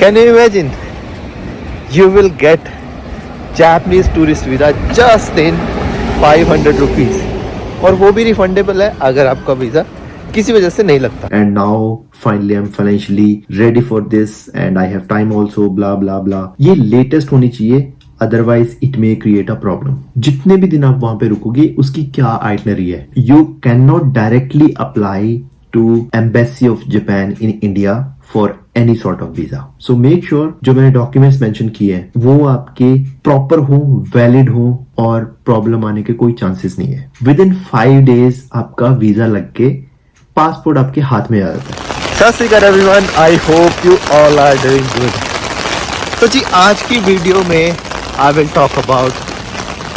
Can you imagine? You will get Japanese tourist visa just in 500 rupees और वो भी refundable है अगर आपका वीजा किसी वजह से नहीं लगता. And now finally I'm financially ready for this and I have time also blah blah blah. ये latest होनी चाहिए, otherwise it may create a problem. जितने भी दिन आप वहां पे रुकोगे उसकी क्या आइटनरी है. You cannot directly apply to Embassy of Japan in India for any sort of visa. So make sure जो मैंने डॉक्यूमेंट्स मेंशन किए हैं वो आपके प्रॉपर हो, वैलिड हो और प्रॉब्लम आने के कोई चांसेस नहीं है. विद इन 5 days आपका वीजा लग के पासपोर्ट आपके हाथ में आ जाता है. Sat Shri Akal everyone, I hope you all are doing good. तो जी आज की वीडियो में I will talk about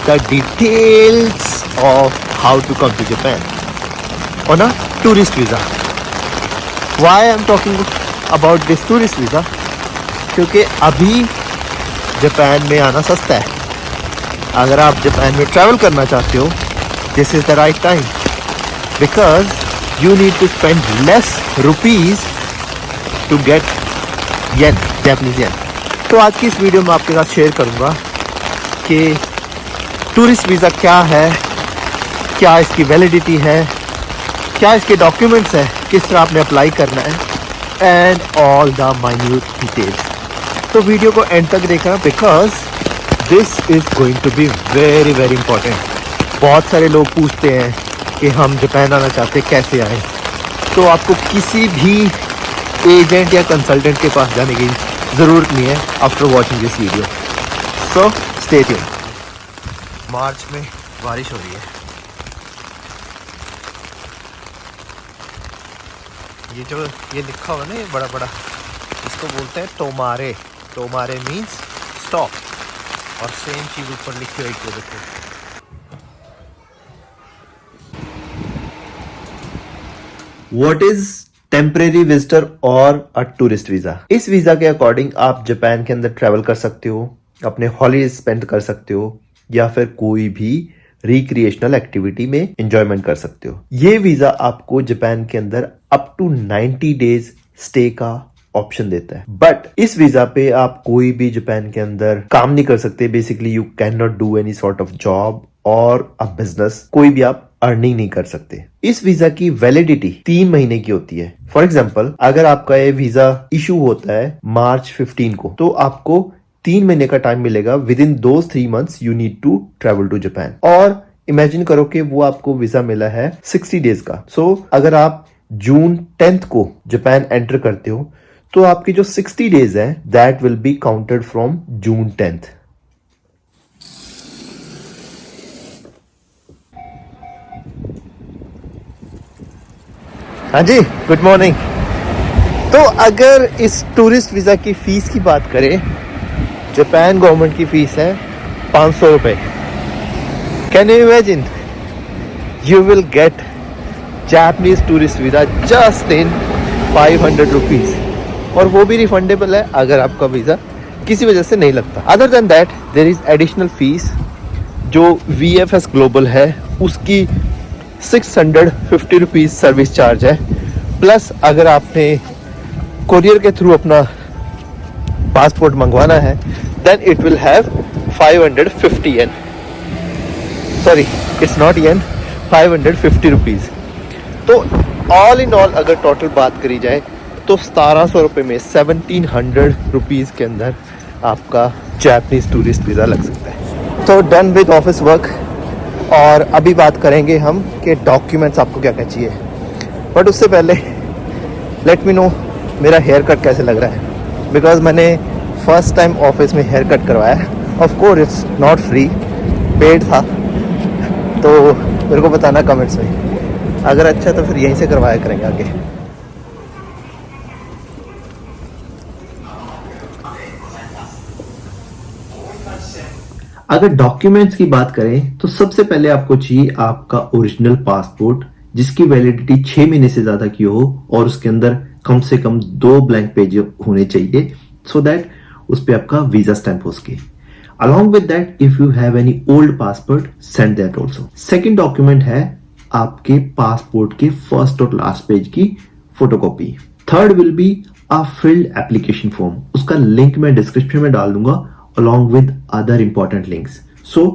the details of how to come to Japan on a tourist visa. Why I am talking about this tourist visa? क्योंकि अभी Japan में आना सस्ता है. अगर आप जापान में ट्रैवल करना चाहते हो, this is the right time because you need to spend less rupees to get yen, Japanese yen. तो आज की इस वीडियो में आपके साथ शेयर करूंगा कि टूरिस्ट वीज़ा क्या है, क्या इसकी वैलिडिटी है, क्या इसके डॉक्यूमेंट्स हैं, किस तरह आपने अप्लाई करना है and all the minute details. तो वीडियो को एंड तक देखना because this is going to be very very important. बहुत सारे लोग पूछते हैं कि हम जापान आना चाहते हैं, कैसे आए. तो आपको किसी भी एजेंट या कंसल्टेंट के पास जाने की ज़रूरत नहीं है after watching this video. So stay tuned. मार्च में बारिश हो रही है. ये जो ये लिखा हुआ ना, ये बड़ा बड़ा, इसको बोलते हैं टोमारे. टोमारे मीन्स स्टॉप. और सेम चीज़ ऊपर लिखी हुई है, देखो. What is टेम्परेरी विजिटर और अ टूरिस्ट वीजा? इस वीज़ा के अकॉर्डिंग आप जापान के अंदर ट्रैवल कर सकते हो, अपने हॉलीडेज स्पेंड कर सकते हो या फिर कोई भी रिक्रिएशनल एक्टिविटी में एंजॉयमेंट कर सकते हो. ये वीज़ा आपको जापान के अंदर अप टू 90 days स्टे का ऑप्शन देता है. बट इस वीजा पे आप कोई भी जापान के अंदर काम नहीं कर सकते. Basically you can not do any sort of job और अ बिजनेस. कोई भी आप अर्निंग नहीं कर सकते. इस वीजा की वैलिडिटी 3 महीने की होती है. फॉर एग्जाम्पल, अगर आपका ये वीजा इशू होता है मार्च 15 को, तो आपको 3 महीने का टाइम मिलेगा. Within those 3 months you need to travel to Japan. और इमेजिन करो कि वो आपको वीजा मिला है 60 days का. सो अगर आप जून 10th को जापान एंटर करते हो तो आपकी जो 60 days है that will be counted from June 10th. हाँ जी, गुड मॉर्निंग. तो अगर इस टूरिस्ट वीज़ा की फ़ीस की बात करें, जापान गवर्नमेंट की फ़ीस है 500 रुपये. Can you imagine? You will get Japanese tourist visa just in 500 rupees और वो भी रिफंडेबल है अगर आपका वीज़ा किसी वजह से नहीं लगता. Other than that there is additional fee जो VFS ग्लोबल है उसकी 650 रुपीज़ सर्विस चार्ज है. प्लस अगर आपने कोरियर के थ्रू अपना पासपोर्ट मंगवाना है then it will have 550 yen. Sorry, it's not yen, 550 rupees. तो ऑल इन ऑल अगर टोटल बात करी जाए तो 1700 रुपये में 1700 रुपीज़ के अंदर आपका जापानीज टूरिस्ट वीज़ा लग सकता है. तो डन विद ऑफिस वर्क. और अभी बात करेंगे हम कि डॉक्यूमेंट्स आपको क्या क्या चाहिए. बट उससे पहले लेट मी नो मेरा हेयर कट कैसे लग रहा है. बिकॉज मैंने फर्स्ट टाइम ऑफिस में हेयर कट करवाया है. Of course it's not free, paid था. तो मेरे को बताना कमेंट्स में. अगर अच्छा तो फिर यहीं से करवाया करेंगे आगे. अगर डॉक्यूमेंट्स की बात करें तो सबसे पहले आपको चाहिए आपका ओरिजिनल पासपोर्ट जिसकी वैलिडिटी 6 महीने से ज्यादा की हो और उसके अंदर कम से कम 2 ब्लैंक पेज होने चाहिए सो दैट उस पे आपका वीजा स्टैंप हो सके. Along with that if you have any old passport send that also. Second document है आपके पासपोर्ट के फर्स्ट और लास्ट पेज की photocopy. Third will be a filled application form. उसका लिंक मैं डिस्क्रिप्शन में डाल दूंगा along with other important links. So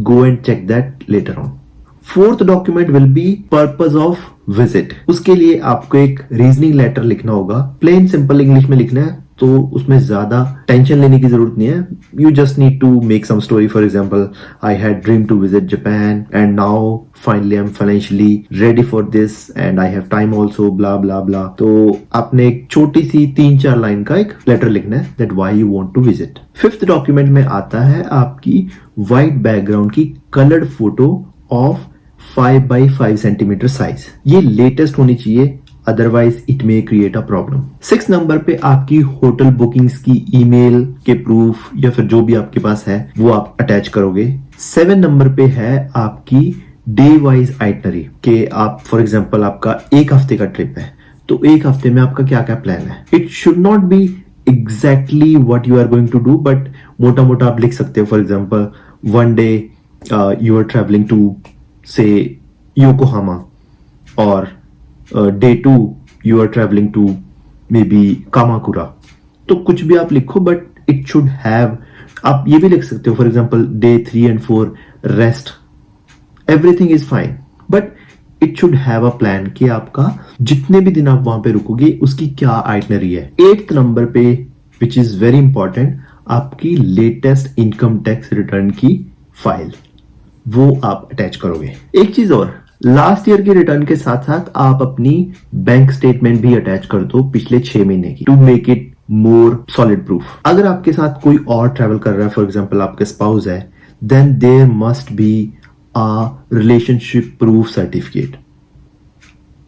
go and check that later on. Fourth document will be purpose of visit. उसके लिए आपको एक रीजनिंग लेटर लिखना होगा. प्लेन सिंपल इंग्लिश में लिखना है, तो उसमें ज्यादा टेंशन लेने की जरूरत नहीं है. You just need to make some story. For example, I had dream to visit Japan and now finally I am financially ready for this and I have time also bla bla bla. तो आपने एक छोटी सी 3-4 line का एक letter लिखना है that why you want to visit. Fifth document में आता है आपकी व्हाइट बैकग्राउंड की coloured photo of 5 by 5 centimetre size. ये लेटेस्ट होनी चाहिए, otherwise it may create a problem. 6 number पे आपकी होटल बुकिंग्स की ईमेल के प्रूफ या फिर जो भी आपके पास है वो आप अटैच करोगे. 7 नंबर पे है आपकी डे वाइज आइटनरी के आप फॉर एग्जांपल आपका 1 हफ्ते का ट्रिप है, तो 1 हफ्ते में आपका क्या क्या प्लान है. It should not be exactly what you are going to do, but मोटा मोटा आप लिख सकते हो. For example, 1 day you are travelling to say Yokohama और day 2 you are traveling to maybe Kamakura. तो कुछ भी आप लिखो, बट इट शुड हैव. आप ये भी लिख सकते हो for example day 3 and 4 rest. Everything is fine, but it should have a plan कि आपका जितने भी दिन आप वहां पे रुकोगे उसकी क्या आइटनरी है. 8th नंबर पे विच इज वेरी इंपॉर्टेंट, आपकी लेटेस्ट इनकम टैक्स रिटर्न की फाइल वो आप अटैच करोगे. एक चीज और, लास्ट ईयर के रिटर्न के साथ साथ आप अपनी बैंक स्टेटमेंट भी अटैच कर दो पिछले 6 महीने की, to make it more solid proof. अगर आपके साथ कोई और ट्रेवल कर रहा है, फॉर एग्जांपल आपके स्पाउस है, then there must be a relationship proof certificate.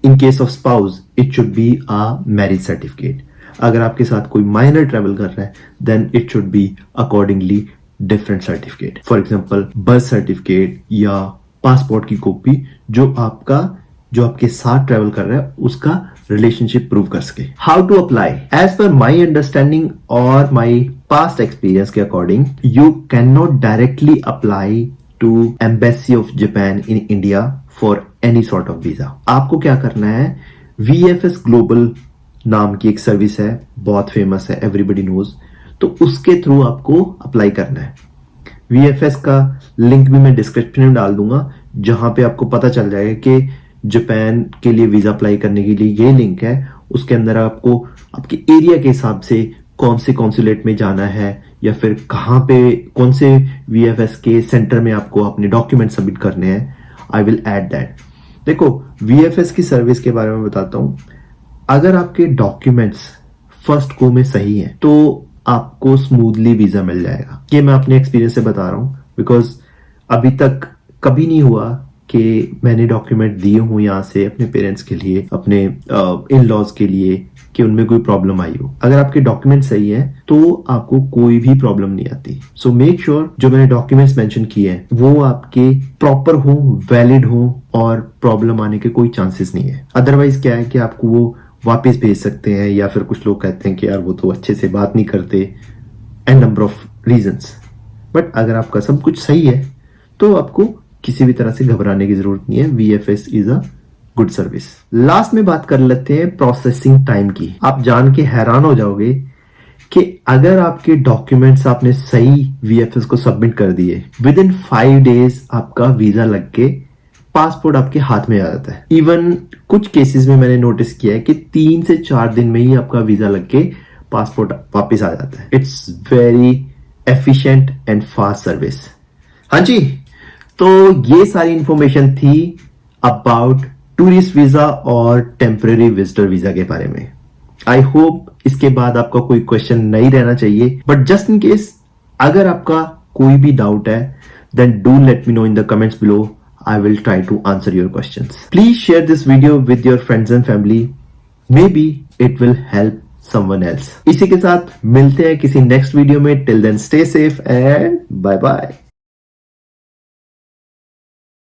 In case of spouse it should be a marriage certificate. अगर आपके साथ कोई माइनर ट्रेवल कर रहा है, then it should be accordingly different certificate. For example, birth certificate या passport की copy जो आपके साथ ट्रेवल कर रहा है उसका रिलेशनशिप प्रूव कर सके. How to apply? As per my understanding और माई पास्ट एक्सपीरियंस के according, you can not directly apply to embassy of Japan in India for any sort of visa. आपको क्या करना है, VFS ग्लोबल नाम की एक सर्विस है, बहुत फेमस है, एवरीबडी नोज. तो उसके थ्रू आपको अप्लाई करना है. VFS का लिंक भी मैं डिस्क्रिप्शन में डाल दूंगा, जहां पे आपको पता चल जाएगा कि जापान के लिए वीजा अप्लाई करने के लिए ये लिंक है. उसके अंदर आपको आपके एरिया के हिसाब से कौन से कॉन्सुलेट में जाना है या फिर कहां पे कौन से VFS के सेंटर में आपको अपने डॉक्यूमेंट सबमिट करने हैं. I will add that. देखो, VFS की सर्विस के बारे में बताता हूं. अगर आपके डॉक्यूमेंट्स फर्स्ट गो में सही है तो आपको स्मूथली वीजा मिल जाएगा. ये मैं अपने एक्सपीरियंस से बता रहा हूं, बिकॉज अभी तक कभी नहीं हुआ कि मैंने डॉक्यूमेंट दिए हूं यहां से अपने पेरेंट्स के लिए, अपने इन लॉज के लिए, कि उनमें कोई प्रॉब्लम आई हो. अगर आपके डॉक्यूमेंट सही है तो आपको कोई भी प्रॉब्लम नहीं आती. सो मेक श्योर जो मैंने डॉक्यूमेंट्स मेंशन किए हैं वो आपके प्रॉपर हो, वैलिड हो और प्रॉब्लम आने के कोई चांसेस नहीं है. अदरवाइज क्या है कि आपको वो वापस भेज सकते हैं, या फिर कुछ लोग कहते हैं कि यार वो तो अच्छे से बात नहीं करते, and number of reasons. But अगर आपका सब कुछ सही है तो आपको किसी भी तरह से घबराने की जरूरत नहीं है. VFS is a good service. Last में बात कर लेते हैं प्रोसेसिंग टाइम की. आप जान के हैरान हो जाओगे कि अगर आपके डॉक्यूमेंट्स आपने सही VFS को सबमिट कर दिए, विद इन 5 days आपका वीजा लग के पासपोर्ट आपके हाथ में आ जाता है. इवन कुछ केसेस में मैंने नोटिस किया है कि 3 से 4 दिन में ही आपका वीजा लग के पासपोर्ट वापस आ जाता है. It's very efficient and fast service. हाँ जी, तो ये सारी इंफॉर्मेशन थी अबाउट टूरिस्ट वीजा और टेम्परेरी विजिटर वीजा के बारे में. आई होप इसके बाद आपका कोई क्वेश्चन नहीं रहना चाहिए, बट जस्ट इन केस अगर आपका कोई भी डाउट है, then do let me know in the comments below. I will try to answer your questions. Please share this video with your friends and family. Maybe it will help someone else. इसी के साथ मिलते हैं किसी next video में. Till then stay safe and bye bye.